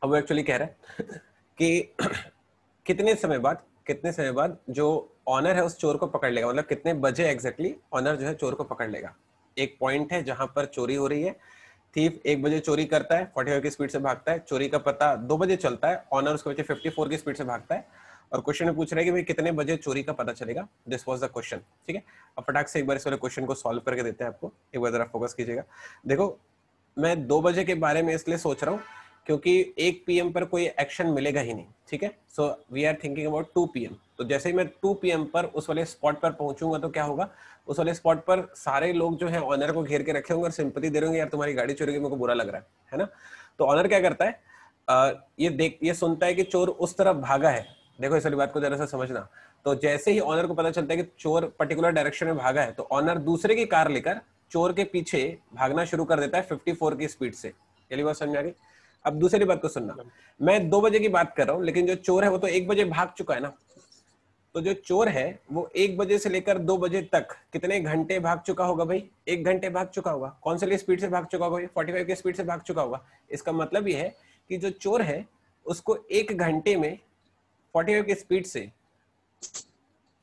अब वो एक्चुअली कह रहा है कि कितने समय बाद जो ऑनर है उस चोर को पकड़ लेगा, मतलब कितने बजे एग्जैक्टली ऑनर जो है चोर को पकड़ लेगा। एक पॉइंट है जहां पर चोरी हो रही है, थीफ 1 बजे चोरी करता है, 45 की स्पीड से भागता है, चोरी का पता 2 बजे चलता है, ऑनर उसके पीछे 54 की स्पीड से भागता है, और क्वेश्चन में पूछ रहा है कि भाई कितने बजे चोरी का पता चलेगा। This was the question. ठीक है, अब फटाक से एक बार इस वाले क्वेश्चन को सॉल्व करके देते हैं आपको, एक बार जरा फोकस कीजिएगा। देखो, मैं 2 बजे के बारे में इसलिए सोच रहा हूँ क्योंकि 1 PM पर कोई एक्शन मिलेगा ही नहीं। ठीक है, so we are thinking about 2 PM। तो जैसे ही मैं 2 PM पर उस वाले स्पॉट पर पहुंचूंगा तो क्या होगा, उस वाले स्पॉट पर सारे लोग जो है ऑनर को घेर के रखे होंगे और सिंपैथी दे रहे होंगे, यार तुम्हारी गाड़ी चोरी की, मेरे को बुरा लग रहा है ना। तो ऑनर क्या करता है, ये सुनता है कि चोर उस तरफ भागा है। देखो इस वाली बात को जरा सा समझना। तो जैसे ही ऑनर को पता चलता है कि चोर पर्टिकुलर डायरेक्शन में भागा है, तो ऑनर दूसरे की कार लेकर चोर के पीछे भागना शुरू कर देता है 54 की स्पीड से। ये बात समझ आ रही। अब दूसरी बात को सुनना, मैं 2 बजे की बात कर रहा हूं, लेकिन जो चोर है वो तो 1 बजे भाग चुका है ना। तो जो चोर है वो 1 बजे से लेकर 2 बजे तक कितने घंटे भाग चुका होगा भाई? 1 घंटे भाग चुका होगा। कौन से स्पीड से भाग चुका होगा? 45 की स्पीड से भाग चुका होगा। इसका मतलब ये है कि जो चोर है उसको 1 घंटे में 45 की स्पीड से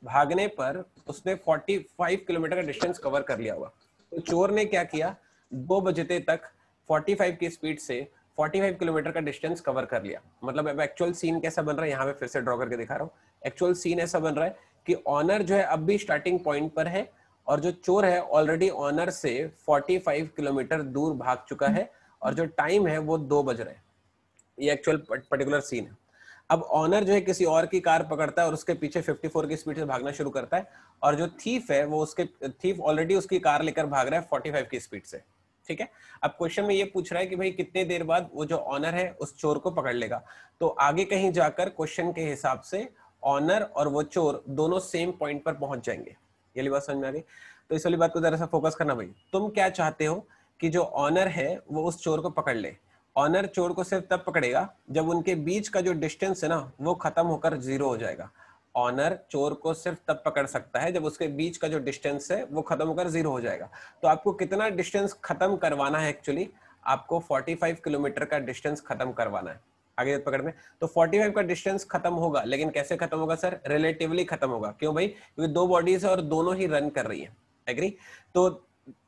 भागने पर उसने 45 किलोमीटर का डिस्टेंस कवर कर लिया होगा। तो चोर ने क्या किया, 2 बजे तक 45 की स्पीड से 45 किलोमीटर का डिस्टेंस कवर कर लिया। मतलब अब एक्चुअल सीन कैसा बन रहा है, यहाँ पे फिर से ड्रॉ करके दिखा रहा हूँ। एक्चुअल सीन ऐसा बन रहा है कि ऑनर जो है अब भी स्टार्टिंग पॉइंट पर है, और जो चोर है ऑलरेडी ऑनर से 45 किलोमीटर दूर भाग चुका है, और जो टाइम है वो 2 बज रहे हैं। ये एक्चुअल पर्टिकुलर सीन है। अब ऑनर जो है किसी और की कार पकड़ता है और उसके पीछे 54 की स्पीड से भागना शुरू करता है, और जो थीफ है वो थीफ ऑलरेडी उसकी कार लेकर भाग रहा है 45 की स्पीड से। ठीक है, अब क्वेश्चन में ये पूछ रहा है कि भाई कितने देर बाद वो जो ऑनर है उस चोर को पकड़ लेगा। तो आगे कहीं जाकर क्वेश्चन के हिसाब से ऑनर और वो चोर दोनों सेम पॉइंट पर पहुंच जाएंगे। ये बात समझ में आ गई। तो इस वाली बात को जरा सा फोकस करना भाई। तुम क्या चाहते हो कि जो ऑनर है वो उस चोर को पकड़ ले। ऑनर चोर को सिर्फ तब पकड़ेगा जब उनके बीच का जो डिस्टेंस है ना वो खत्म होकर 0 हो जाएगा। ऑनर चोर को सिर्फ तब पकड़ सकता है जब उसके बीच का जो डिस्टेंस है वो खत्म होकर 0 हो जाएगा। तो आपको कितना डिस्टेंस खत्म करवाना है? एक्चुअली आपको 45 किलोमीटर का डिस्टेंस खत्म करवाना है। आगे पकड़ में तो 45 का डिस्टेंस खत्म होगा, लेकिन कैसे खत्म होगा सर? रिलेटिवली खत्म होगा। क्यों भाई? क्योंकि 2 बॉडीज है और दोनों ही रन कर रही है। एग्री? तो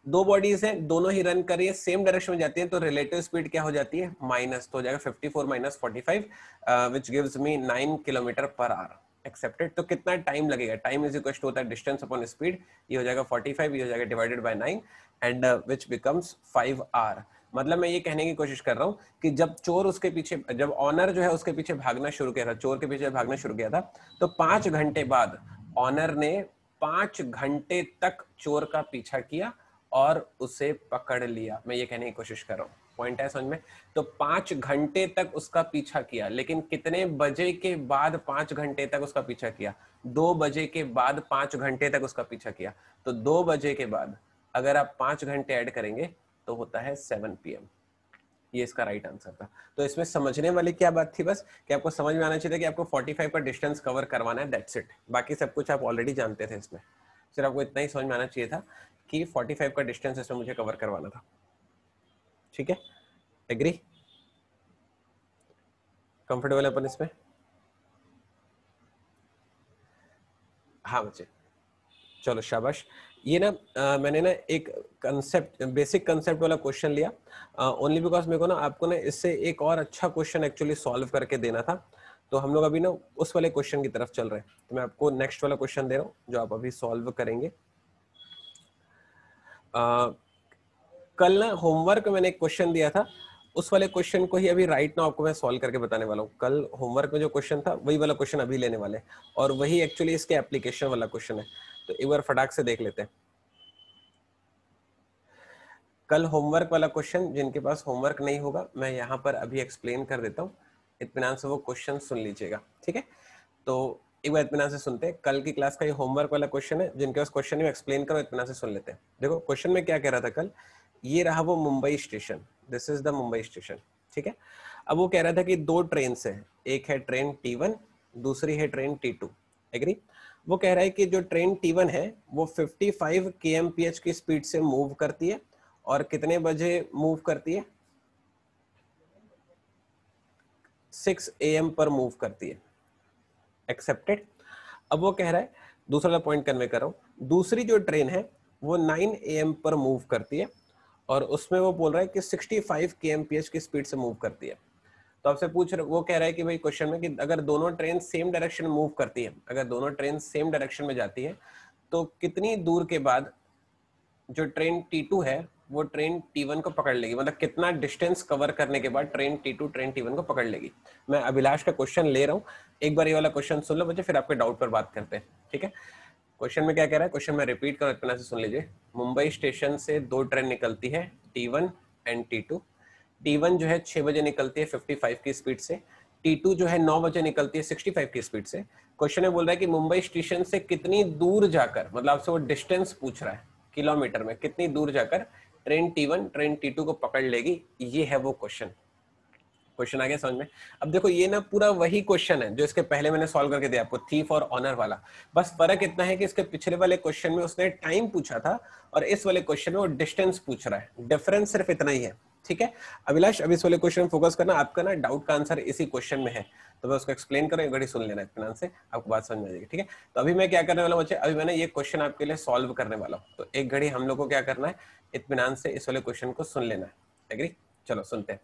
2 बॉडीज हैं, दोनों ही रन कर रही है, सेम डायरेक्शन में जाती है, तो रिलेटिव स्पीड क्या हो जाती है? माइनस। तो हो जाएगा 54 minus 45 which gives me 9 kilometre per our. Accepted. तो कितना टाइम लगेगा? टाइम इज इक्वल टू होता है डिस्टेंस अपॉन स्पीड। ये हो जाएगा 45, ये हो जाएगा divided by 9 and which becomes 5 hour. मतलब मैं ये कहने की कोशिश कर रहा हूं कि जब चोर उसके पीछे, जब ऑनर जो है उसके पीछे भागना शुरू किया था, चोर के पीछे भागना शुरू किया था, तो 5 घंटे बाद ऑनर ने 5 घंटे तक चोर का पीछा किया और उसे पकड़ लिया। मैं ये कहने की कोशिश कर रहा हूँ, पॉइंट है समझ में? तो 5 घंटे तक उसका पीछा किया, लेकिन कितने बजे के बाद 5 घंटे तक उसका पीछा किया? 2 बजे के बाद 5 घंटे तक उसका पीछा किया। तो 2 बजे के बाद अगर आप 5 घंटे ऐड करेंगे तो होता है 7 PM। ये इसका राइट आंसर था। तो इसमें समझने वाली क्या बात थी? बस कि आपको समझ में आना चाहिए था कि आपको 45 का डिस्टेंस कवर करवाना है, दैट्स इट। बाकी सब कुछ आप ऑलरेडी जानते थे। इसमें सिर्फ आपको इतना ही समझ में आना चाहिए था कि 45 का डिस्टेंस इसमें मुझे कवर करवाना था। ठीक है, एग्री? कंफर्टेबल अपन इसमें? हाँ बच्चे, चलो शाबाश। ये ना मैंने ना एक कंसेप्ट, बेसिक कंसेप्ट वाला क्वेश्चन लिया ओनली बिकॉज मेरे को ना आपको ना इससे एक और अच्छा क्वेश्चन एक्चुअली सॉल्व करके देना था। तो हम लोग अभी ना उस वाले क्वेश्चन की तरफ चल रहे हैं। तो मैं आपको नेक्स्ट वाला क्वेश्चन दे रहा हूँ जो आप अभी सॉल्व करेंगे। कल ना होमवर्क में मैंने एक क्वेश्चन दिया था, उस वाले क्वेश्चन को ही अभी राइट नाउ आपको मैं सॉल्व करके बताने वाला हूँ। कल होमवर्क में जो क्वेश्चन था वही वाला क्वेश्चन अभी लेने वाले, और वही एक्चुअली इसके एप्लीकेशन वाला क्वेश्चन है। तो एक बार फटाक से देख लेते हैं। कल होमवर्क वाला क्वेश्चन, जिनके पास होमवर्क नहीं होगा मैं यहाँ पर अभी एक्सप्लेन कर देता हूँ, इत्मीनान से वो क्वेश्चन सुन लीजिएगा। ठीक है, तो एक बार इत्मीनान से सुनते हैं। कल की क्लास का ये होमवर्क वाला क्वेश्चन है, जिनके पास क्वेश्चन में एक्सप्लेन करो, इत्मीनान से सुन लेते हैं। देखो क्वेश्चन में क्या कह रहा था कल, ये रहा वो Mumbai station, this is the Mumbai station. ठीक है, अब वो कह रहा था कि 2 ट्रेन है, एक है ट्रेन T1, दूसरी है ट्रेन T2। एग्री? वो कह रहा है कि जो ट्रेन T1 है वो 55 kmph की स्पीड से मूव करती है, और कितने बजे मूव करती है? 6 AM पर मूव करती है, एक्सेप्टेड। अब वो कह रहा है, दूसरा वाला पॉइंट कन्वे कर रहा हूं, दूसरी जो ट्रेन है वो 9 AM पर मूव करती है और उसमें वो बोल रहा है कि 65 kmph की स्पीड से मूव करती है। तो आपसे पूछ रहे, वो कह रहा है कि भाई क्वेश्चन में कि अगर दोनों ट्रेन सेम डायरेक्शन में मूव करती है, अगर दोनों ट्रेन सेम डायरेक्शन में जाती है तो कितनी दूर के बाद जो ट्रेन T2 है वो ट्रेन T1 को पकड़ लेगी, मतलब कितना डिस्टेंस कवर करने के बाद ट्रेन T2 ट्रेन T1 को पकड़ लेगी। मैं अभिलाष का क्वेश्चन ले रहा हूँ, एक बार ये वाला क्वेश्चन सुन लो बच्चे, फिर आपके डाउट पर बात करते हैं, ठीक है। क्वेश्चन में क्या कह रहा है, क्वेश्चन में रिपीट करो, इतना से सुन लीजिए। मुंबई स्टेशन से 2 ट्रेन निकलती है, T1 एंड T2। T1 जो है 6 बजे निकलती है 55 की स्पीड से, T2 जो है 9 बजे निकलती है 65 की स्पीड से। क्वेश्चन में बोल रहा है कि मुंबई स्टेशन से कितनी दूर जाकर, मतलब आपसे वो डिस्टेंस पूछ रहा है किलोमीटर में, कितनी दूर जाकर ट्रेन T1 ट्रेन T2 को पकड़ लेगी, ये है वो क्वेश्चन। क्वेश्चन आ गया समझ में। अब देखो ये ना पूरा वही क्वेश्चन है जो इसके पहले मैंने सॉल्व करके दिया आपको, थीफ और ऑनर वाला। बस फर्क इतना है कि इसके पिछले वाले क्वेश्चन में उसने टाइम पूछा था और इस वाले क्वेश्चन में वो डिस्टेंस पूछ रहा है, डिफरेंस सिर्फ इतना ही है, ठीक है। अभिलाष अभी इस वाले क्वेश्चन में फोकस करना, आपका ना डाउट का आंसर इसी क्वेश्चन में है, तो मैं उसको एक्सप्लेन करूँ, एक घड़ी सुन लेना इत्मीनान से, आपको बात समझ में आ जाएगी, ठीक है। तो अभी मैं क्या करने वाला हूं बच्चे, अभी मैंने ये क्वेश्चन आपके लिए सॉल्व करने वाला हूँ, तो एक घड़ी हम लोग को क्या करना है, इत्मीनान से इस वाले क्वेश्चन को सुन लेना है, एग्री। चलो सुनते हैं।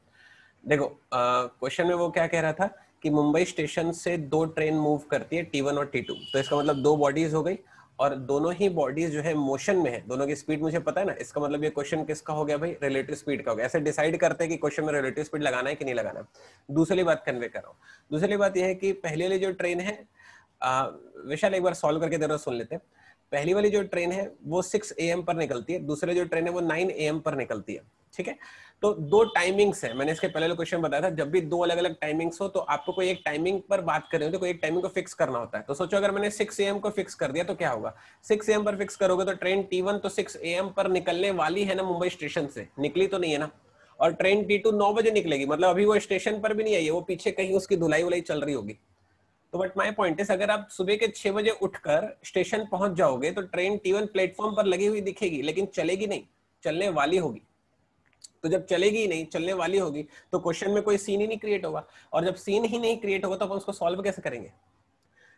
देखो क्वेश्चन में वो क्या कह रहा था कि मुंबई स्टेशन से 2 ट्रेन मूव करती है, T1 और T2, तो इसका मतलब 2 बॉडीज हो गई और दोनों ही बॉडीज जो है मोशन में है, दोनों की स्पीड मुझे पता है ना, इसका मतलब ये क्वेश्चन किसका हो गया भाई, रिलेटिव स्पीड का हो गया। ऐसे डिसाइड करते हैं कि क्वेश्चन में रिलेटिव स्पीड लगाना है कि नहीं लगाना। दूसरी बात कन्वे कर रहा हूँ, दूसरी बात यह है कि पहले वाली जो ट्रेन है, विशाल एक बार सॉल्व करके दे रहा, सुन लेते हैं। पहली वाली जो ट्रेन है वो 6 AM पर निकलती है, दूसरी जो ट्रेन है वो 9 AM पर निकलती है, ठीक है। तो 2 टाइमिंग्स है, मैंने इसके पहले वाले क्वेश्चन बताया था, जब भी 2 अलग अलग टाइमिंग्स हो तो आपको कोई एक टाइमिंग पर बात कर रहे हो तो कोई एक टाइमिंग को फिक्स करना होता है। तो सोचो अगर मैंने 6 AM को फिक्स कर दिया तो क्या होगा, 6 AM पर फिक्स करोगे तो ट्रेन T1 तो 6 AM पर निकलने वाली है ना, मुंबई स्टेशन से निकली तो नहीं है ना, और ट्रेन T2 9 बजे निकलेगी, मतलब अभी वो स्टेशन पर भी नहीं आई है, वो पीछे कहीं उसकी धुलाई वुलाई चल रही होगी। तो बट माय पॉइंट इज, अगर आप सुबह के 6 बजे उठकर स्टेशन पहुंच जाओगे तो ट्रेन T1 प्लेटफॉर्म पर लगी हुई दिखेगी, लेकिन चलेगी नहीं, चलने वाली होगी। तो जब चलेगी ही नहीं, चलने वाली होगी, तो क्वेश्चन में कोई सीन ही नहीं क्रिएट होगा, और जब सीन ही नहीं क्रिएट होगा तो अपन उसको सॉल्व कैसे करेंगे।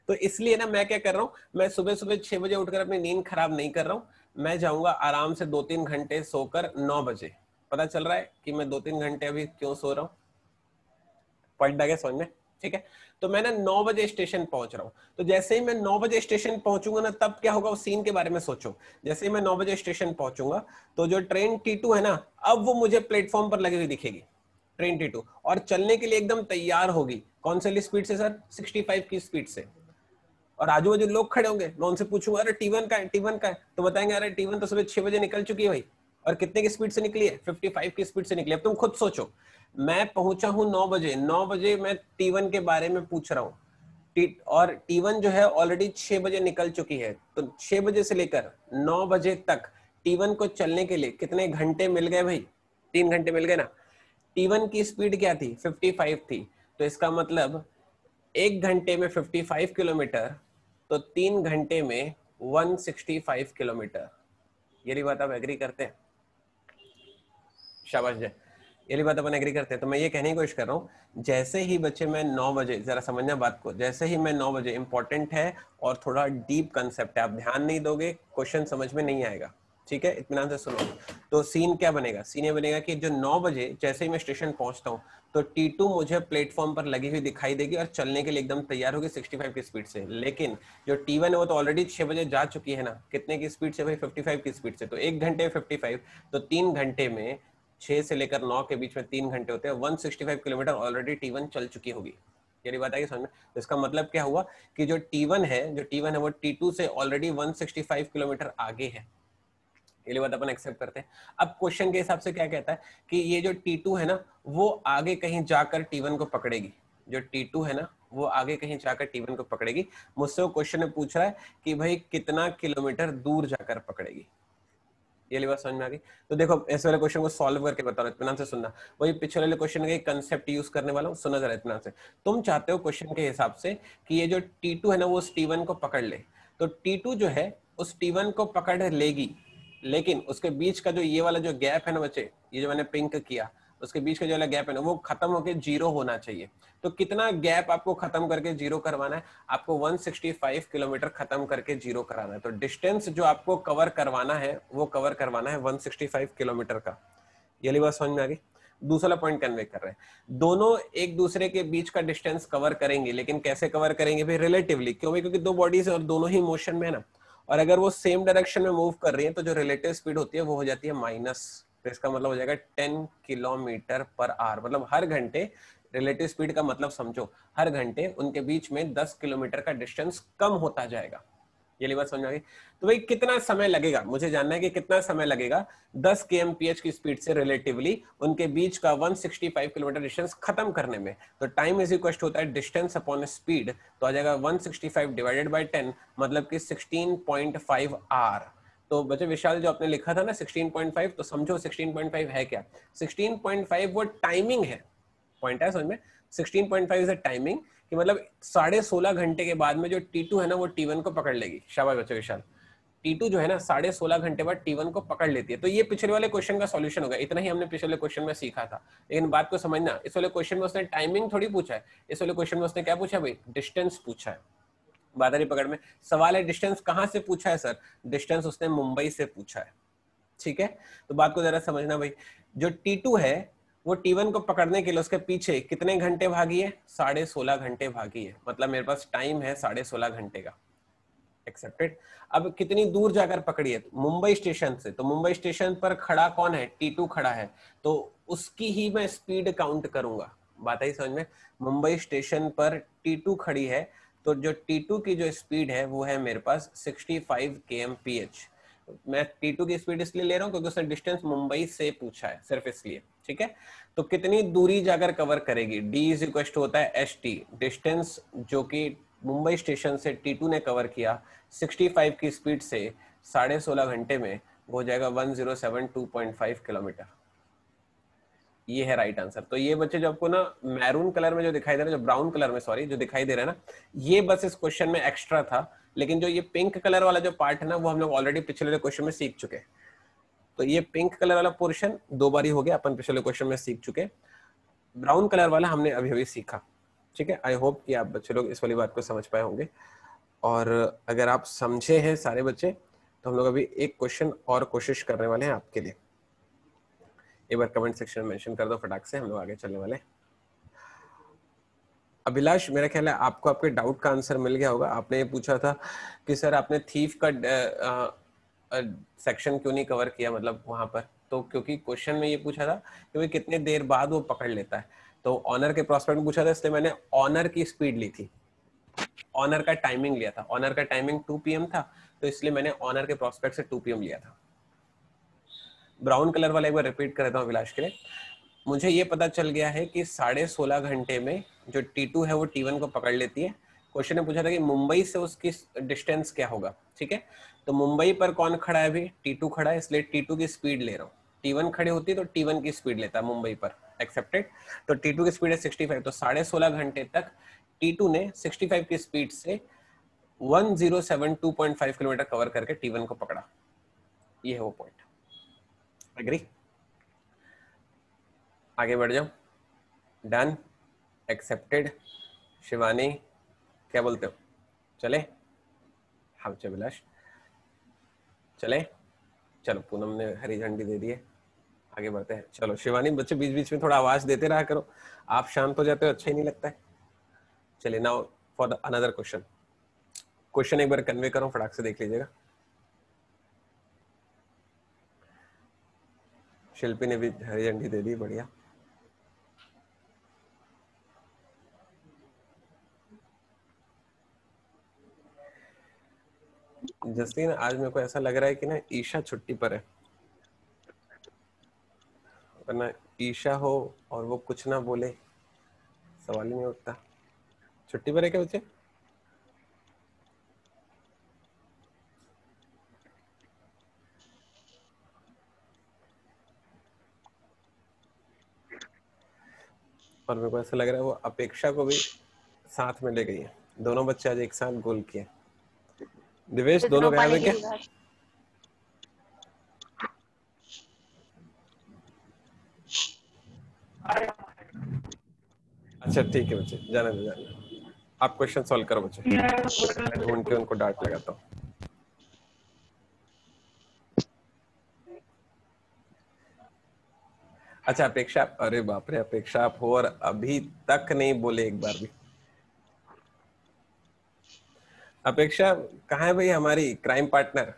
तो इसलिए ना मैं क्या कर रहा हूं, मैं सुबह सुबह 6 बजे उठकर अपनी नींद खराब नहीं कर रहा हूं, मैं जाऊंगा आराम से 2-3 घंटे सोकर 9 बजे पता चल रहा है कि मैं 2-3 घंटे अभी क्यों सो रहा हूं, पॉइंट आ गया समझ में, ठीक है। तो मैं ना 9 बजे स्टेशन पहुंच रहा हूं, तो जैसे ही मैं 9 बजे स्टेशन पहुंचूंगा ना, तब क्या होगा उस सीन के बारे में सोचो। जैसे ही मैं 9 बजे स्टेशन पहुंचूंगा तो जो ट्रेन T2 है ना, अब वो मुझे प्लेटफॉर्म पर लगी हुई दिखेगी, ट्रेन T2, और चलने के लिए एकदम तैयार होगी। कौन सी स्पीड से सर, 65 की स्पीड से। और आजू बाजू लोग खड़े होंगे, मैं उनसे पूछूंगा अरे T1 का है, T1 का है, तो बताएंगे अरे T1 तो सुबह 6 बजे निकल चुकी है भाई, और कितने की स्पीड से निकली है, 55 की स्पीड से निकली। अब तुम खुद सोचो, मैं पहुंचा हूं 9 बजे, 9 बजे मैं T1 के बारे में पूछ रहा हूँ, और T1 जो है ऑलरेडी 6 बजे निकल चुकी है, तो 6 बजे से लेकर 9 बजे तक T1 को चलने के लिए कितने घंटे मिल गए भाई, 3 घंटे मिल गए ना। T1 की स्पीड क्या थी, 55 थी, तो इसका मतलब 1 घंटे में 55 किलोमीटर, तो 3 घंटे में 165 किलोमीटर। ये बात आप एग्री करते हैं, शाबाश जय, ये बात अपन एग्री करते हैं। तो मैं ये कहने की कोशिश कर रहा हूँ, जैसे ही बच्चे मैं 9 बजे, जरा समझना बात को, जैसे ही मैं 9 बजे, इंपॉर्टेंट है और थोड़ा डीप कंसेप्ट है, आप ध्यान नहीं दोगे क्वेश्चन समझ में नहीं आएगा, ठीक है, इत्मीनान से सुनो। तो सीन क्या बनेगा, सीन ये बनेगा कि जो 9 बजे जैसे ही मैं स्टेशन पहुंचता हूँ तो T2 मुझे प्लेटफॉर्म पर लगी हुई दिखाई देगी और चलने के लिए एकदम तैयार होगी 65 की स्पीड से। लेकिन जो T1 है वो तो ऑलरेडी 6 बजे जा चुकी है ना, कितने की स्पीड से भाई, 55 की स्पीड से। तो 1 घंटे 55, तो 3 घंटे में 6 से लेकर 9 के बीच में 3 घंटे होते हैं, 165 किलोमीटर ऑलरेडी T1 चल चुकी होगी। ये बात आएगी समझ में। तो इसका मतलब क्या हुआ कि जो T1 है वो T2 से ऑलरेडी 165 किलोमीटर आगे है। ये बात अपन एक्सेप्ट करते हैं। अब क्वेश्चन के हिसाब से क्या कहता है कि ये जो T2 है ना, वो आगे कहीं जाकर T1 को पकड़ेगी, जो T2 है ना वो आगे कहीं जाकर T1 को पकड़ेगी। मुझसे वो क्वेश्चन में पूछ रहा है कि भाई कितना किलोमीटर दूर जाकर पकड़ेगी। ये बात समझ में आ गई। तो देखो इस वाले क्वेश्चन को सॉल्व करके बता रहा हूं, इत्मीनान से सुनना। वही पिछले वाले क्वेश्चन का कंसेप्ट यूज करने वाला हूं, सुना जरा इत्मीनान से। तुम चाहते हो क्वेश्चन के हिसाब से कि ये जो T2 है ना वो उस T1 को पकड़ ले, तो T2 जो है उस T1 को पकड़ लेगी, लेकिन उसके बीच का जो ये वाला जो गैप है ना बच्चे, ये जो मैंने पिंक किया, उसके बीच का जो वाला गैप है ना वो खत्म होके 0 होना चाहिए। तो कितना गैप आपको खत्म करके 0 करवाना है? आपको 165 किलोमीटर खत्म करके 0 कराना है। तो डिस्टेंस जो आपको कवर करवाना है वो कवर करवाना है 165 किलोमीटर का। ये वाली बात समझ में आ गई? दूसरा पॉइंट कन्वे कर रहे हैं, दोनों एक दूसरे के बीच का डिस्टेंस कवर करेंगे, लेकिन कैसे कवर करेंगे भाई? रिलेटिवली। क्यों भाई? क्योंकि दो बॉडीज और दोनों ही मोशन में है ना, और अगर वो सेम डायरेक्शन में मूव कर रही है तो जो रिलेटिव स्पीड होती है वो हो जाती है माइनस। तो इसका मतलब हो जाएगा 10 किलोमीटर पर आवर। मतलब हर घंटे, रिलेटिव स्पीड का मतलब समझो, हर घंटे उनके बीच में 10 किलोमीटर का डिस्टेंस कम होता जाएगा। ये बात समझ आ गई? तो भाई कितना समय लगेगा, मुझे जानना है कि कितना समय लगेगा 10 kmph की स्पीड से रिलेटिवली उनके बीच का 165 किलोमीटर डिस्टेंस खत्म करने में। तो टाइम इज इक्वल होता है डिस्टेंस अपॉन स्पीड, तो आ जाएगा 165 डिवाइडेड बाय 10, मतलब कि 16.5 आवर। तो बच्चे विशाल जो आपने लिखा था ना 16.5, तो समझो 16.5 है क्या? 16.5 वो टाइमिंग है, पॉइंट है समझ में? 16.5 इज अ टाइमिंग, कि मतलब 16.5 घंटे के बाद में जो T2 है ना वो T1 को पकड़ लेगी। शाबाश बच्चों विशाल। T2 जो है ना 16.5 घंटे बाद T1 को पकड़ लेती है। तो ये पिछले वाले क्वेश्चन का सॉल्यूशन होगा। इतना ही हमने पिछले क्वेश्चन में सीखा था, लेकिन बात को समझना, इस वाले क्वेश्चन में उसने टाइमिंग थोड़ी पूछा है, इस वाले क्वेश्चन में उसने क्या पूछा भाई? डिस्टेंस पूछा है। बात आ रही पकड़ में? सवाल है डिस्टेंस कहां से पूछा है सर? डिस्टेंस उसने मुंबई से पूछा है। ठीक है, तो बात को जरा समझना भाई। जो T2 है वो T1 को पकड़ने के लिए उसके पीछे कितने घंटे भागी है? 16.5 घंटे भागी है। मतलब मेरे पास टाइम है 16.5 घंटे का। एक्सेप्टेड। अब कितनी दूर जाकर पकड़ी है? मुंबई स्टेशन से। तो मुंबई स्टेशन पर खड़ा कौन है? T2 खड़ा है, तो उसकी ही मैं स्पीड काउंट करूंगा। बात आई समझ में? मुंबई स्टेशन पर T2 खड़ी है, तो जो T2 की जो स्पीड है वो है मेरे पास 65 kmph। मैं T2 की स्पीड इसलिए ले रहा हूं क्योंकि उसने डिस्टेंस मुंबई से पूछा है, सिर्फ इसलिए। ठीक है, तो कितनी दूरी जाकर कवर करेगी? D इज इक्वल टू होता है HT, डिस्टेंस जो कि मुंबई स्टेशन से T2 ने कवर किया 65 की स्पीड से 16.5 घंटे में, वो हो जाएगा 1072.5 किलोमीटर। ये है राइट आंसर। तो ये बच्चे जो आपको ना मैरून कलर में जो दिखाई दे रहा है, जो ब्राउन कलर में सॉरी जो दिखाई दे रहा है ना, ये बस इस क्वेश्चन में एक्स्ट्रा था। लेकिन जो ये पिंक कलर वाला जो पार्ट है ना वो हम लोग ऑलरेडी पिछले क्वेश्चन में सीख चुके। तो ये पिंक कलर वाला पोर्शन 2 बार ही हो गया, अपन पिछले क्वेश्चन में सीख चुके। ब्राउन कलर वाला हमने अभी अभी सीखा। ठीक है, आई होप कि आप बच्चे लोग इस वाली बात को समझ पाए होंगे। और अगर आप समझे हैं सारे बच्चे, तो हम लोग अभी एक क्वेश्चन और कोशिश करने वाले हैं आपके लिए। एक बार कमेंट सेक्शन में मेंशन कर दो फटाक से, हम लोग आगे चलने वाले। अभिलाष, मेरा ख्याल है आपको आपके डाउट का आंसर मिल गया होगा। आपने ये पूछा था कि सर आपने थीफ का सेक्शन क्यों नहीं कवर किया, मतलब वहां पर। तो क्योंकि क्वेश्चन में ये पूछा था कि भाई कितने देर बाद वो पकड़ लेता है, तो ऑनर के प्रोस्पेक्ट में पूछा था, इसलिए मैंने ऑनर की स्पीड ली थी, ऑनर का टाइमिंग लिया था। ऑनर का टाइमिंग 2 PM था, तो इसलिए मैंने ऑनर के प्रोस्पेक्ट से 2 PM लिया था। ब्राउन कलर वाला एक बार रिपीट कर देता हूँ अभिलाष के लिए। मुझे ये पता चल गया है कि 16.5 घंटे में जो T2 है वो T1 को पकड़ लेती है। क्वेश्चन ने पूछा था कि मुंबई से उसकी डिस्टेंस क्या होगा। ठीक है, तो मुंबई पर कौन खड़ा है? अभी T2 खड़ा है, इसलिए T2 की स्पीड ले रहा हूँ। T1 खड़ी होती है तो T1 की स्पीड लेता है मुंबई पर। एक्सेप्टेड। तो T2 की स्पीड है 65, तो 16.5 घंटे तक T2 ने 65 की स्पीड से 1072.5 किलोमीटर कवर करके T1 को पकड़ा। ये है वो पॉइंट। एग्री? आगे बढ़ जाओ। Done, accepted. शिवानी क्या बोलते हो, चले? हाँ बच्चे अभिलाष चले? चलो, पूनम ने हरी झंडी दे दी है, आगे बढ़ते हैं। चलो शिवानी, बच्चे बीच बीच में थोड़ा आवाज देते रहा करो, आप शांत हो जाते हो, अच्छा ही नहीं लगता है। चलिए, now for another question. Question एक बार कन्वे करो, फटाक से देख लीजिएगा। शिल्पी ने भी हरी झंडी दे दी, बढ़िया। जसलीन, आज मेरे को ऐसा लग रहा है कि ना ईशा छुट्टी पर है, वरना ईशा हो और वो कुछ ना बोले सवाल ही नहीं उठता। छुट्टी पर है क्या बच्चे? और मेरे को ऐसा लग रहा है वो अपेक्षा को भी साथ में ले गई है। दोनों बच्चे आज एक साथ गोल किए। दिवेश, दोनों गायब है क्या? अच्छा ठीक है बच्चे, जाने दो जाने दो। आप क्वेश्चन सॉल्व करो बच्चे, मैं ढूंढ के उनको डांट लगाता हूँ। अच्छा अपेक्षा, अरे बाप रे, अपेक्षा आप हो और अभी तक नहीं बोले एक बार भी। अपेक्षा कहाँ है भाई हमारी क्राइम पार्टनर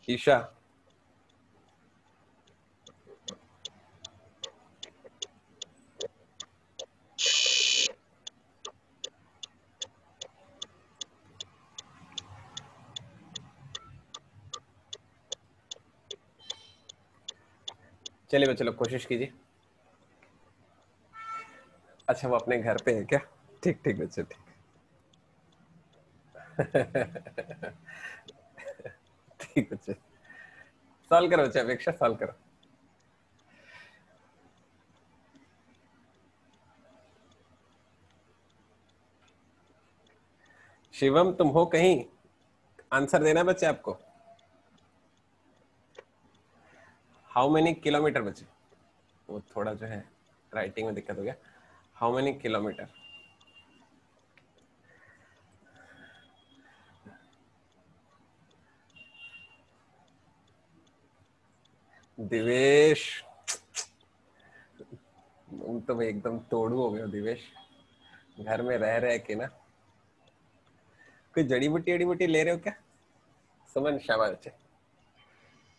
ईशा? चलिए बच्चे लोग कोशिश कीजिए। अच्छा वो अपने घर पे है क्या? ठीक ठीक बच्चे ठीक। ठीक बच्चे, सॉल्व करो बच्चे, अपेक्षा सॉल्व करो। शिवम तुम हो कहीं? आंसर देना है बच्चे आपको। हाउ मेनी किलोमीटर बच्चे? वो थोड़ा जो है राइटिंग में दिक्कत हो गया। How many kilometre? दिवेश, तुम तो भाई एकदम तोड़ू हो गए हो दिवेश, घर में रह रहे के ना। कोई जड़ी बूटी ले रहे हो क्या? सुमन शाबाश बच्चे,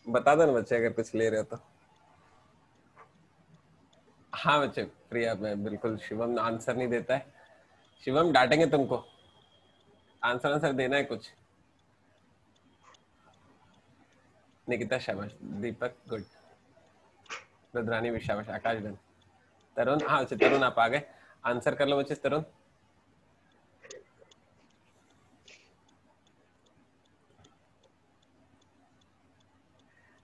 बता दो ना बच्चे अगर कुछ ले रहे हो तो। हाँ बच्चे प्रिया, मैं बिल्कुल, शिवम आंसर नहीं देता है। शिवम डांटेंगे तुमको, आंसर आंसर देना है कुछ। निकिता शाबाश, दीपक गुड, रुद्रानी भी शाबाश, आकाश डन, तरुण, हाँ बच्चे तरुण आप आ गए, आंसर कर लो बच्चे तरुण।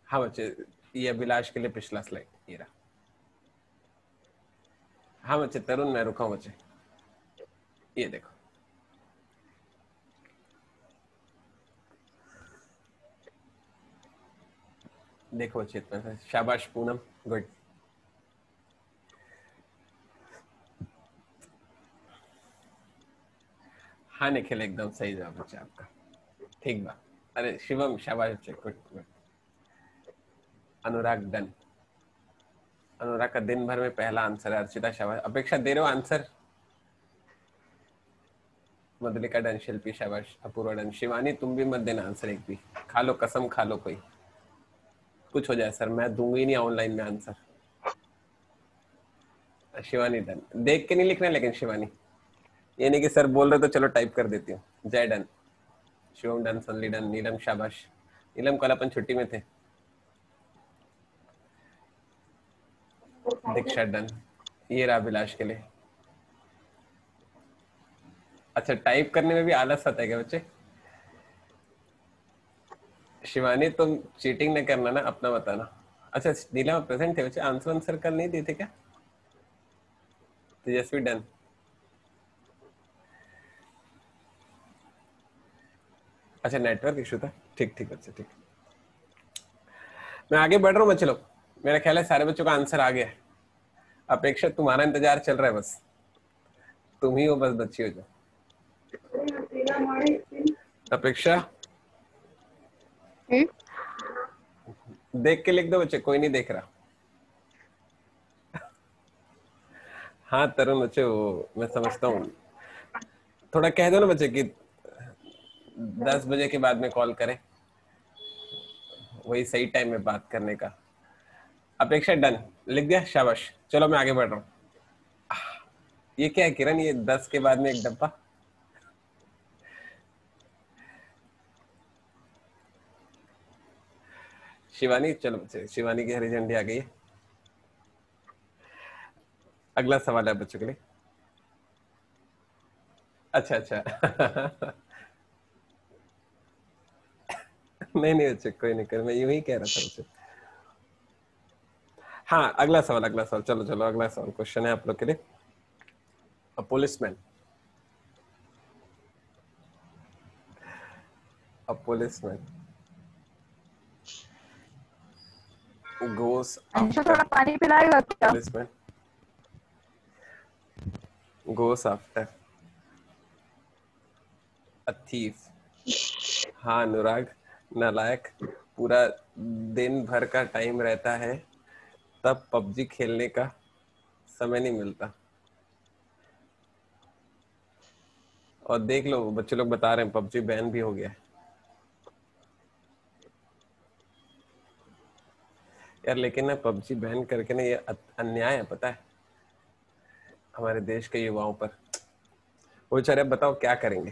हाँ बच्चे, ये अभिलाष के लिए पिछला स्लाइड ये रहा। हाँ बच्चे तरुण मैं रुका हूँ बच्चे, ये देखो। देखो बच्चे इतना, शाबाश पूनम गुड। हाँ निखिल एकदम सही जवाब बच्चे आपका, ठीक बा। अरे शिवम शाबाश बच्चे गुड गुड। अनुराग डन, अनुराग का दिन भर में पहला आंसर है। अर्चिता शाबाश, अपेक्षा दे रहे हो आंसर? मधुलिका डन, शिल्पी शाबाश, अपूर्वा डन, शिवानी तुम भी मत देना आंसर एक भी, खा लो कसम खा लो कोई, कुछ हो जाए सर मैं दूंगी नहीं ऑनलाइन में आंसर। शिवानी डन, देख के नहीं लिखना लेकिन शिवानी, ये नहीं कि सर बोल रहे तो चलो टाइप कर देती हूँ। जय डन, शिवम डन, सनली डन, नीलम शाबाश, नीलम कल अपन छुट्टी में थे। दीक्षा डन, ये रहा अभिलाष के लिए। अच्छा टाइप करने में भी आलस आता है क्या बच्चे? शिवानी तुम चीटिंग नहीं करना ना, अपना बताना। अच्छा नीलम प्रेजेंट थे बच्चे, आंसर आंसर कल नहीं दिए थे क्या? तेजस्वी डन, अच्छा नेटवर्क इशू था, ठीक ठीक बच्चे ठीक। मैं आगे बढ़ रहा हूँ बच्चे लोग, मेरा ख्याल है सारे बच्चों का आंसर आ गया है। अपेक्षा तुम्हारा इंतजार चल रहा है, बस तुम ही हो बस बच्ची हो जो। अपेक्षा देख के लिख दो बच्चे, कोई नहीं देख रहा। हाँ तरुण बच्चे वो मैं समझता हूँ, थोड़ा कह दो ना बच्चे कि 10 बजे के बाद में कॉल करें, वही सही टाइम में बात करने का। अपेक्षा डन, लिख दिया शाबाश, चलो मैं आगे बढ़ रहा हूँ। ये क्या है किरण, ये 10 के बाद में एक डब्बा? शिवानी, चलो बच्चे शिवानी की हरी झंडी आ गई है। अगला सवाल है बच्चों के लिए। अच्छा अच्छा नहीं नहीं बच्चे कोई नहीं कर, मैं यूं ही कह रहा था बच्चे। हाँ अगला सवाल, चलो चलो अगला सवाल क्वेश्चन है आप लोग के लिए। A policeman, a policeman goes Anshu after थोड़ा पानी पिलाएगा क्या? policeman। goes after a thief। हाँ अनुराग, नालायक। पूरा दिन भर का टाइम रहता है, तब पबजी खेलने का समय नहीं मिलता। और देख लो बच्चे लोग बता रहे हैं पबजी बैन भी हो गया है। यार लेकिन ना पबजी बैन करके ना ये अन्याय है, पता है, हमारे देश के युवाओं पर। वो बेचारे बताओ क्या करेंगे।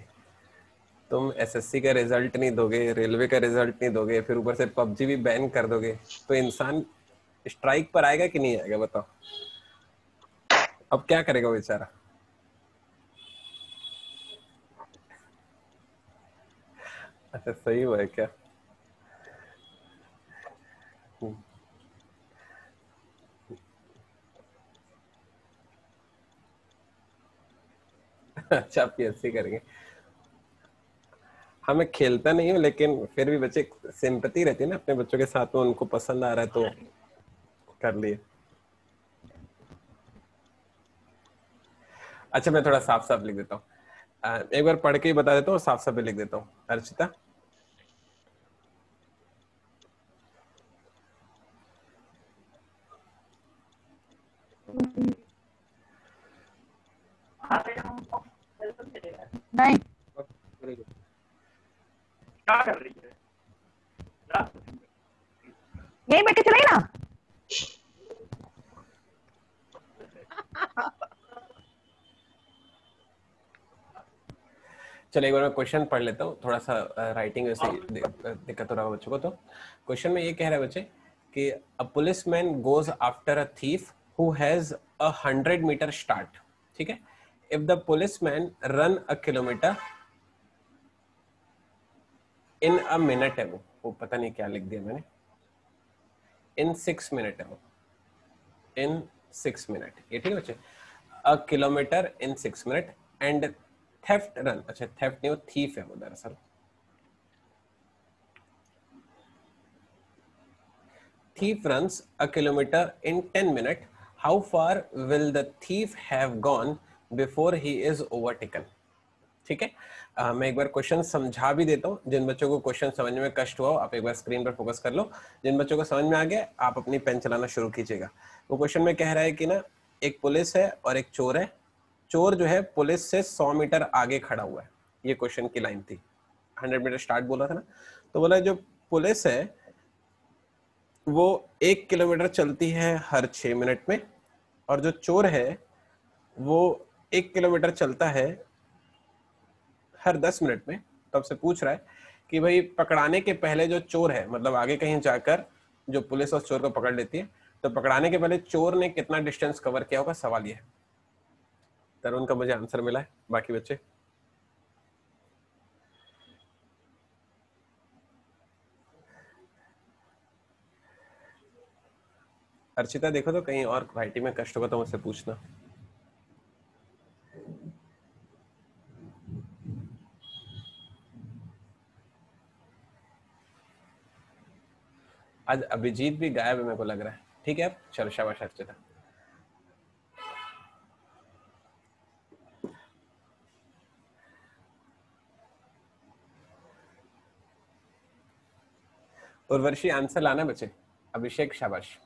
तुम एसएससी का रिजल्ट नहीं दोगे, रेलवे का रिजल्ट नहीं दोगे, फिर ऊपर से पबजी भी बैन कर दोगे, तो इंसान स्ट्राइक पर आएगा कि नहीं आएगा बताओ। अब क्या करेगा वो बेचारा। अच्छा सही हुआ है क्या? अच्छा पीएससी करेंगे। हाँ मैं खेलता नहीं हूँ, लेकिन फिर भी बच्चे सिंपैथी रहती है ना अपने बच्चों के साथ में, उनको पसंद आ रहा है तो कर लिए। अच्छा मैं थोड़ा साफ साफ लिख देता हूँ, एक बार पढ़ के ही बता देता हूँ, साफ साफ भी लिख देता हूँ। अर्चिता, नहीं क्या कर रही है, यही बैठ के चलेगी ना। चलो एक बार मैं क्वेश्चन पढ़ लेता हूँ, थोड़ा सा राइटिंग वैसे दिक्कत हो रहा है बच्चों को। तो क्वेश्चन में ये कह रहा है बच्चे कि a policeman goes after a thief who has 100 metre start. ठीक है, if the policeman run a kilometre in a minute है, वो पता नहीं क्या लिख दिया मैंने, इन 6 मिनट है वो, इन 6 मिनट, ये ठीक है बच्चे। A kilometre in 6 minute and theft run, अच्छा थेफ्ट नहीं वो थीफ है वो दरअसल। Thief runs a kilometer in 10 minutes. How far will the thief have gone before he is overtaken? ठीक है, मैं एक बार क्वेश्चन समझा भी देता हूँ। जिन बच्चों को क्वेश्चन समझने में कष्ट हुआ आप एक बार स्क्रीन पर फोकस कर लो। जिन बच्चों को समझ में आ गया आप अपनी पेन चलाना शुरू कीजिएगा। वो क्वेश्चन में कह रहा है कि ना एक पुलिस है और एक चोर है। चोर जो है पुलिस से 100 मीटर आगे खड़ा हुआ है, ये क्वेश्चन की लाइन थी। 100 मीटर स्टार्ट बोला था ना, तो बोला जो पुलिस है वो 1 किलोमीटर चलती है हर 6 मिनट में, और जो चोर है वो 1 किलोमीटर चलता है हर 10 मिनट में। तो आपसे पूछ रहा है कि भाई पकड़ाने के पहले जो चोर है, मतलब आगे कहीं जाकर जो पुलिस उस चोर को पकड़ लेती है, तो पकड़ाने के पहले चोर ने कितना डिस्टेंस कवर किया होगा, सवाल ये है। तरुण का मुझे आंसर मिला है, बाकी बच्चे अर्चिता देखो तो कहीं और राइटिंग में कष्ट होगा तो मुझसे पूछना। आज अभिजीत भी गायब है मेरे को लग रहा है। ठीक है चलो शाबाश अर्चिता। उर्वशी आंसर लाना बच्चे। अभिषेक शाबाश।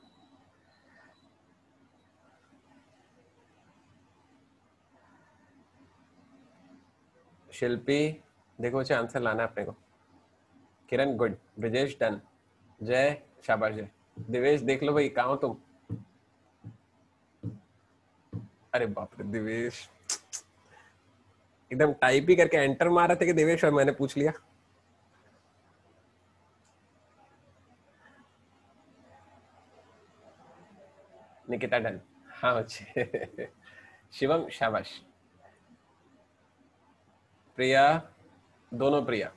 शिल्पी देखो बच्चे आंसर लाना है अपने को। किरण गुड, ब्रिजेश डन, जय शाबाश जय। दिवेश देख लो भाई कहाँ हो तुम। अरे बाप रे दिवेश, एकदम टाइप ही करके एंटर मार रहे थे कि दिवेश, और मैंने पूछ लिया। निकिता डन, हाँ बच्चे। शिवम शाबाश। प्रिया, दोनों प्रिया,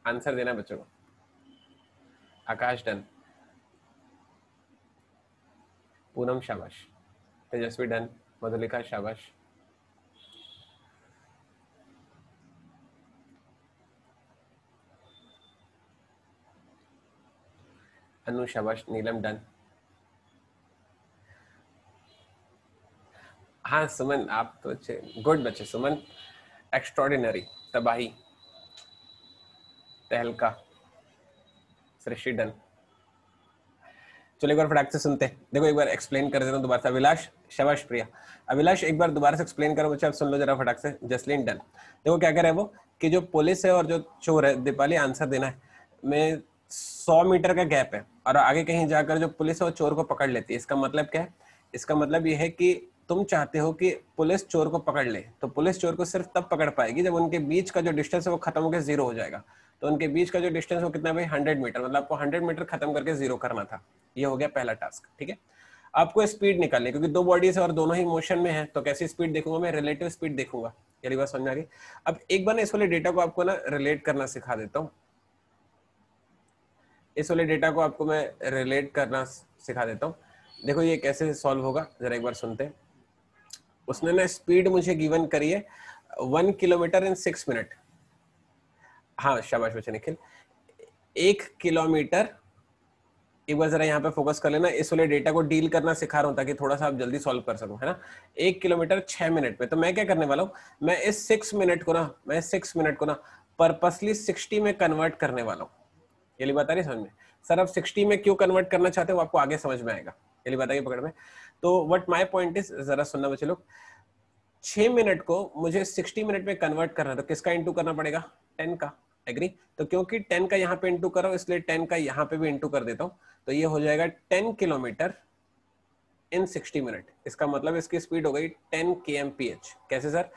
आंसर देना बच्चों को। आकाश डन, पूनम शाबाश, तेजस्वी डन, मधुलिका शाबाश, अनु शाबाश, नीलम डन। हाँ सुमन, आप तो अच्छे, गुड बच्चे सुमन, एक्स्ट्रॉर्डिनरी, तबाही, तहलका, सृष्टि डन। चलो एक बार फटाक से सुनते हैं, देखो एक बार एक्सप्लेन कर देता हूँ दोबारा से। अभिलाष, शाबाश प्रिया, अभिलाष एक बार दोबारा से एक्सप्लेन करो बच्चे, आप सुन लो जरा फटाक से। जसलीन डन। देखो क्या करे वो कि जो पुलिस है और जो चोर है, दीपाली आंसर देना है, में 100 मीटर का गैप है और आगे कहीं जाकर जो पुलिस है वो चोर को पकड़ लेती है। इसका मतलब क्या है? इसका मतलब ये है कि तुम चाहते हो कि पुलिस चोर को पकड़ ले, तो पुलिस चोर को सिर्फ तब पकड़ पाएगी जब उनके बीच का जो डिस्टेंस है वो खत्म होकर 0 हो जाएगा। तो उनके बीच का जो डिस्टेंस वो कितना है भाई? 100 मीटर, मतलब आपको 100 मीटर खत्म करके 0 करना था। ये हो गया पहला टास्क, ठीक है। आपको स्पीड निकालनी, क्योंकि दो बॉडीज है और दोनों ही मोशन में है, तो कैसी स्पीड देखूंगा मैं? रिलेटिव स्पीड देखूंगा। ये बात समझ आ गई? अब एक बार ना इस वाले डेटा को आपको ना रिलेट करना सिखा देता हूँ। इस वाले डेटा को आपको मैं रिलेट करना सिखा देता हूँ। देखो ये कैसे सॉल्व होगा, जरा एक बार सुनते हैं। उसने ना स्पीड मुझे गिवन करी है 1 किलोमीटर इन 6 मिनट। हाँ शाबाश बच्चे निखिल, 1 किलोमीटर। एक बार जरा यहाँ पे फोकस कर लेना, इस वाले डेटा को डील करना सिखा रहा हूँ ताकि थोड़ा सा आप जल्दी सॉल्व कर सको, है ना। 1 किलोमीटर 6 मिनट में, तो मैं क्या करने वाला हूँ, मैं इस 6 मिनट को ना पर्पसली 60 में कन्वर्ट करने वाला हूँ। ये बता रही समझ में? सर अब 60 में क्यों कन्वर्ट करना चाहते हो, आपको आगे समझ में आएगा। ये बताइए पकड़ में। तो व्हाट माय पॉइंट इज, जरा सुनना बच्चे लोग, 6 मिनट को मुझे 60 मिनट में कन्वर्ट करना है, तो किसका इंटू करना पड़ेगा? 10 का। एग्री? तो क्योंकि 10 का यहाँ पे इंटू करो, इसलिए 10 का यहाँ पे भी इंटू कर देता हूँ, तो ये हो जाएगा 10 किलोमीटर इन 60 मिनट। इसका मतलब इसकी स्पीड हो गई 10 kmph। कैसे सर?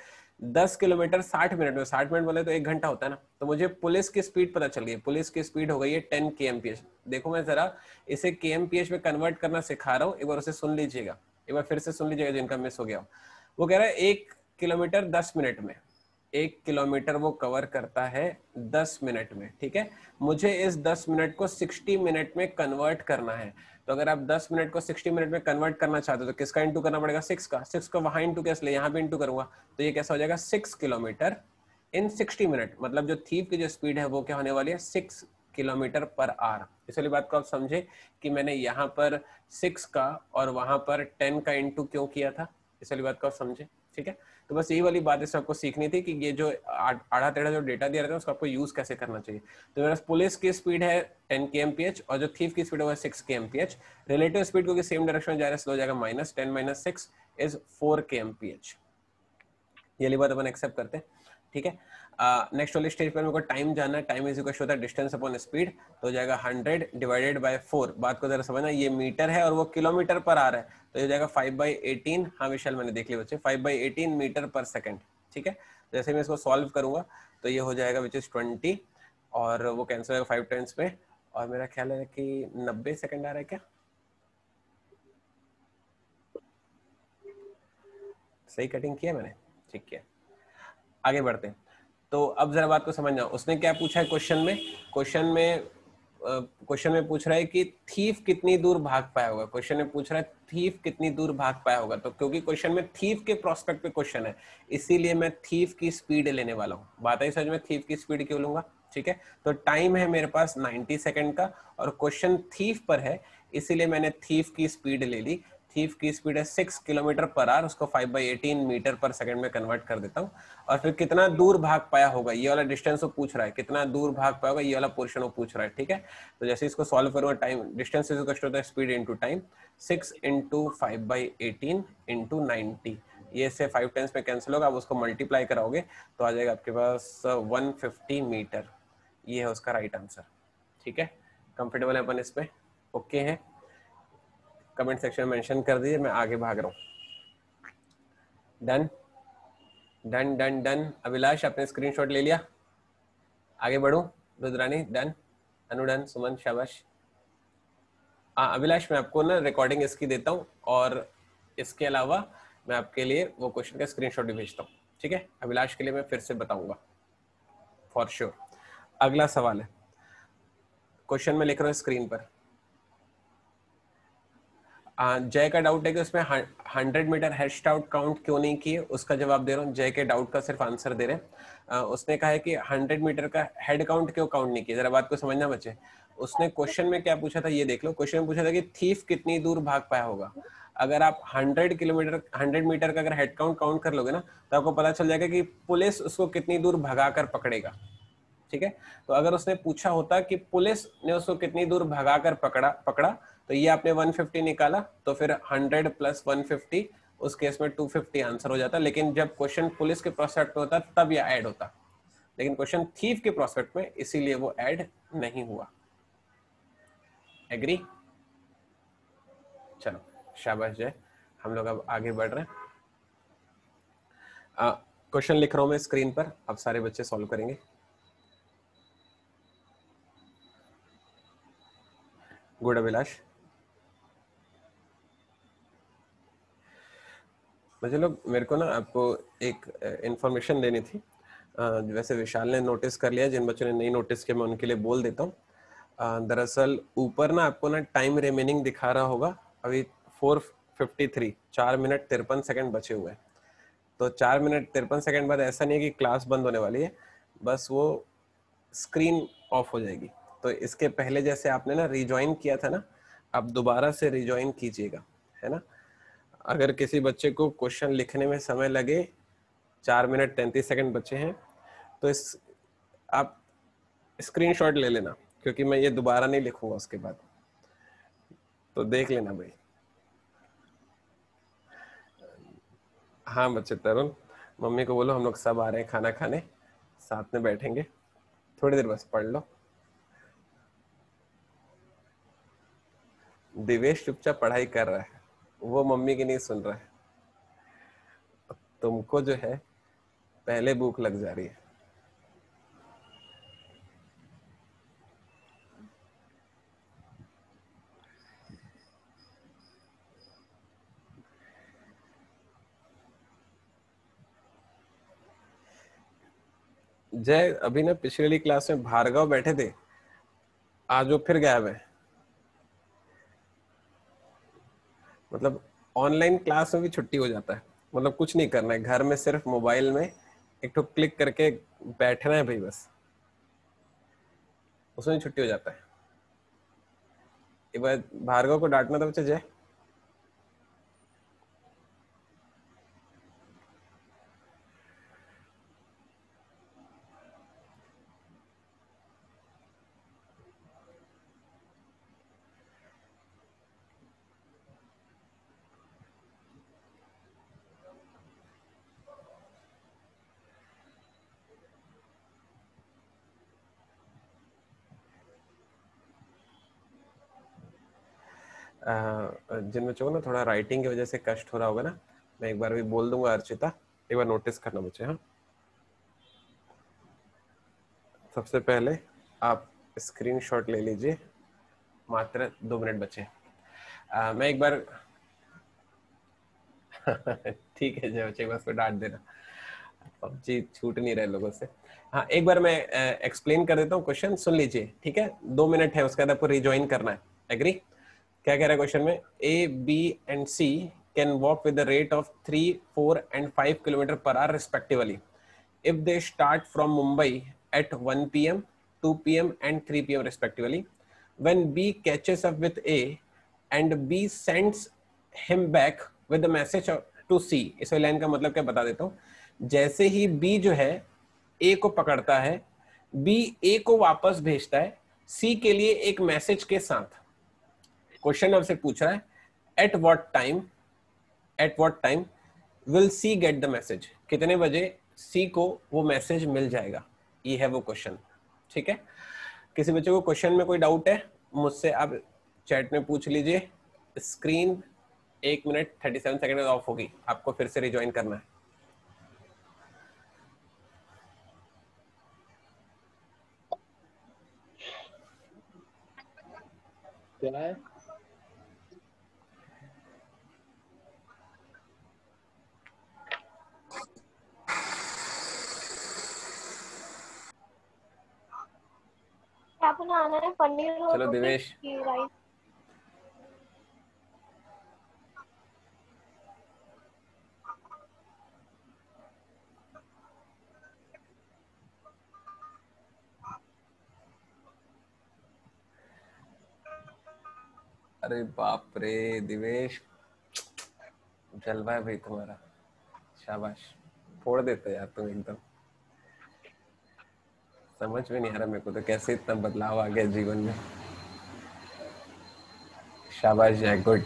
10 किलोमीटर 60 मिनट में, 60 मिनट बोले तो 1 घंटा होता है ना। तो मुझे पुलिस की स्पीड पता चल गई, पुलिस की स्पीड हो गई है 10 kmph। देखो मैं जरा इसे kmph में कन्वर्ट करना सिखा रहा हूँ, एक बार उसे सुन लीजिएगा, एक बार फिर से सुन लीजिएगा जिनका मिस हो गया। वो कह रहा है 1 किलोमीटर 10 मिनट में, 1 किलोमीटर वो कवर करता है 10 मिनट में, ठीक है। मुझे इस 10 मिनट को 60 मिनट में कन्वर्ट करना है, तो अगर आप 10 मिनट को 60 मिनट में कन्वर्ट करना चाहते हो तो किसका इंटू करना पड़ेगा? 6 का। 6 का वहां इंटू कैसे, यहाँ पे इंटू करूंगा, तो ये कैसा हो जाएगा? 6 किलोमीटर इन 60 मिनट। मतलब जो थीव की जो स्पीड है वो क्या होने वाली है? 6 किलोमीटर पर आवर। इसलिए बात को आप समझे कि मैंने यहाँ पर 6 का और वहां पर 10 का इंटू क्यों किया था, इसलिए बात को आप समझे, ठीक है। तो बस यही वाली बात इसमें आपको सीखनी थी कि ये जो आड़ा टेढ़ा जो डेटा दिया रहता है उसको आपको यूज कैसे करना चाहिए। तो मेरा पुलिस की स्पीड है 10 kmph और जो थीफ की स्पीड है 6 kmph। रिलेटिव स्पीड क्योंकि सेम डायरेक्शन में जा रहा है, स्लो जाएगा, -10 - 6 इज 4 kmph। ये बात अपन एक्सेप्ट करते हैं, ठीक है। नेक्स्ट वाली स्टेज पर मेरे को टाइम जानना है। Time is equal to distance upon speed, तो हो जाएगा 100 डिवाइडेड बाय 4। बात को जरा समझना, ये मीटर है और वो किलोमीटर पर आ रहा है, तो ये हो जाएगा 5/18। हाँ विशाल मैंने देख लिया बच्चे, 5/18 मीटर पर सेकंड, ठीक है। जैसे मैं इसको सॉल्व करूंगा तो ये हो जाएगा विच इज 20 और वो कैंसिल होगा 5 टाइम्स पे, और मेरा ख्याल है कि 90 सेकंड आ रहा है क्या? सही कटिंग किया मैंने, ठीक किया। आगे बढ़ते हैं। तो अब जरा बात को समझना, उसने क्या पूछा है क्वेश्चन में? क्वेश्चन में पूछ रहा है कि थीफ कितनी दूर भाग पाया होगा। क्वेश्चन में पूछ रहा है थीफ कितनी दूर भाग पाया होगा, तो क्योंकि क्वेश्चन में थीफ के प्रोस्पेक्ट पे क्वेश्चन है, इसीलिए मैं थीफ की स्पीड लेने वाला हूँ। बात आई समझ में? थीफ की स्पीड क्यों लूंगा, ठीक है। तो टाइम है मेरे पास 90 सेकंड का और क्वेश्चन थीफ पर है, इसीलिए मैंने थीफ की स्पीड ले ली। थीफ की स्पीड है 6 किलोमीटर पर आवर, उसको 5/18 मीटर पर सेकंड में कन्वर्ट कर देता हूँ। और फिर कितना दूर भाग पाया होगा, ये वाला डिस्टेंस वो पूछ रहा है, कितना दूर भाग पाया होगा, ये वाला पोर्शन वो पूछ रहा है, ठीक है। तो जैसे इसको सॉल्व करूंगा, time distance is equal to speed into time, 6 × 5/18 × 90। ये से 5 टाइम्स में कैंसिल होगा, आप उसको मल्टीप्लाई कराओगे तो आ जाएगा आपके पास 150 मीटर। ये है उसका राइट आंसर, ठीक है। कंफर्टेबल है अपन इस पे? ओके है? कमेंट सेक्शन में मेंशन कर दीजिए, मैं आगे भाग रहा हूँ। Done done done done. Abhilash आपने स्क्रीनशॉट ले लिया? आगे बढ़ूं? रुद्रानी डन, अनु डन, सुमन शाबाश। अभिलाष मैं आपको ना रिकॉर्डिंग इसकी देता हूँ और इसके अलावा मैं आपके लिए वो क्वेश्चन का स्क्रीनशॉट भी भेजता हूँ, ठीक है। अभिलाष के लिए मैं फिर से बताऊंगा फॉर श्योर। अगला सवाल है, क्वेश्चन में लिख रहा हूँ स्क्रीन पर। जय का डाउट है कि उसमें 100 मीटर हेड आउट काउंट क्यों नहीं किए, उसका जवाब दे रहा हूँ। जय के डाउट का सिर्फ आंसर दे रहे हैं। उसने कहा है कि 100 मीटर का हेड काउंट क्यों काउंट नहीं किया, जरा बात को समझना बच्चे। उसने क्वेश्चन में क्या पूछा था ये देख लो। क्वेश्चन में पूछा था कि थीफ कितनी दूर भाग पाया होगा। अगर आप 100 मीटर का अगर हेड काउंट कर लोगे ना, तो आपको पता चल जाएगा कि पुलिस उसको कितनी दूर भगा कर पकड़ेगा। ठीक है, तो अगर उसने पूछा होता कि पुलिस ने उसको कितनी दूर भगाकर पकड़ा पकड़ा तो ये आपने 150 निकाला, तो फिर 100 प्लस 150, उस केस में 250 आंसर हो जाता। लेकिन जब क्वेश्चन पुलिस के प्रोस्पेक्ट में होता तब ये ऐड होता, लेकिन क्वेश्चन थीफ के प्रोस्पेक्ट में, इसीलिए वो ऐड नहीं हुआ। एग्री? चलो शाबाश जय, हम लोग अब आगे बढ़ रहे हैं। क्वेश्चन लिख रहा हूं मैं स्क्रीन पर, अब सारे बच्चे सॉल्व करेंगे। गुड अभिलाष। मुझे लोग, मेरे को ना आपको एक इंफॉर्मेशन देनी थी। वैसे विशाल ने नोटिस कर लिया, जिन बच्चों ने नहीं नोटिस किया मैं उनके लिए बोल देता हूँ। दरअसल ऊपर ना आपको ना टाइम रिमेनिंग दिखा रहा होगा, अभी 4:53, 4 मिनट 53 सेकंड बचे हुए हैं। तो 4 मिनट 53 सेकंड बाद ऐसा नहीं है कि क्लास बंद होने वाली है, बस वो स्क्रीन ऑफ हो जाएगी। तो इसके पहले जैसे आपने ना रिज्वाइन किया था ना, आप दोबारा से रिज्वाइन कीजिएगा, है ना। अगर किसी बच्चे को क्वेश्चन लिखने में समय लगे, 4 मिनट 33 सेकंड बचे हैं, तो इस आप स्क्रीनशॉट ले लेना, क्योंकि मैं ये दोबारा नहीं लिखूंगा उसके बाद, तो देख लेना भाई। हाँ बच्चे, तरुण मम्मी को बोलो हम लोग सब आ रहे हैं खाना खाने, साथ में बैठेंगे, थोड़ी देर बस पढ़ लो। दिवेश चुपचाप पढ़ाई कर रहा है, वो मम्मी की नहीं सुन रहा है। तुमको जो है पहले भूख लग जा रही है। जय, अभी ना पिछली वाली क्लास में भार्गव बैठे थे, आज वो फिर गायब है। मतलब ऑनलाइन क्लास में भी छुट्टी हो जाता है, मतलब कुछ नहीं करना है, घर में सिर्फ मोबाइल में एक तो क्लिक करके बैठना है भाई, बस उसमें छुट्टी हो जाता है। एक बार भार्गव को डांटना था बच्चे जय। जिन बच्चों को ना थोड़ा राइटिंग की वजह से कष्ट हो रहा होगा ना, मैं एक बार भी बोल दूंगा अर्चिता, एक बार नोटिस करना बच्चे। हाँ, सबसे पहले आप स्क्रीनशॉट ले लीजिए, मात्र 2 मिनट बचे। मैं एक बार ठीक है जय बच्चे, बस को डांट देना, पबजी छूट नहीं रहे लोगों से। हाँ, एक बार मैं एक्सप्लेन कर देता हूँ, क्वेश्चन सुन लीजिए, ठीक है। 2 मिनट है, उसके बाद आपको रिज्वाइन करना है। एग्री? क्या कह रहा है क्वेश्चन में? A, B and C can walk with the rate of 3, 4 and 5 kilometre per hour respectively if they start from Mumbai at 1 p.m., 2 p.m. and 3 p.m. respectively. When B catches up with A and B sends him back with the message to C. इस line का मतलब क्या बता देता हूँ। जैसे ही B जो है A को पकड़ता है, B A को वापस भेजता है C के लिए एक मैसेज के साथ। क्वेश्चन आपसे पूछ रहा है at what time will see get the message, कितने बजे सी को वो मैसेज मिल जाएगा, ये है वो क्वेश्चन। ठीक है, किसी बच्चे को क्वेश्चन में कोई डाउट है मुझसे आप चैट में पूछ लीजिए। स्क्रीन 1 मिनट 37 सेकंड ऑफ होगी, आपको फिर से रिज्वाइन करना है। क्या है? क्या बनाना है? पनीर और चलो रोटी दिवेश, की राइस। अरे बाप रे दिवेश, चल रहा है भाई तुम्हारा, शाबाश। फोड़ देते यार तुम एकदम। समझ में नहीं आ रहा मेरे को तो कैसे इतना बदलाव आ गया जीवन में। शाबाश जय, गुड।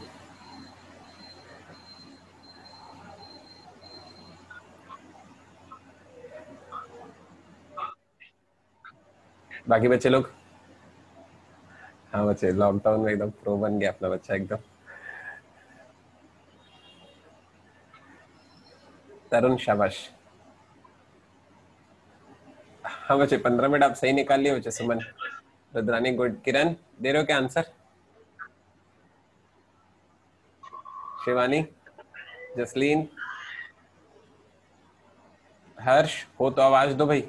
बाकी बच्चे लोग? हाँ बच्चे, लॉकडाउन में एकदम प्रो बन गया अपना बच्चा एकदम। तरुण शाबाश। हाँ बच्चे, 15 मिनट आप सही निकाल लिए बच्चे। सुमन, रुद्रानी गुड। किरण, दे रहे हो क्या आंसर? शिवानी, जसलीन, हर्ष, हो तो आवाज दो भाई।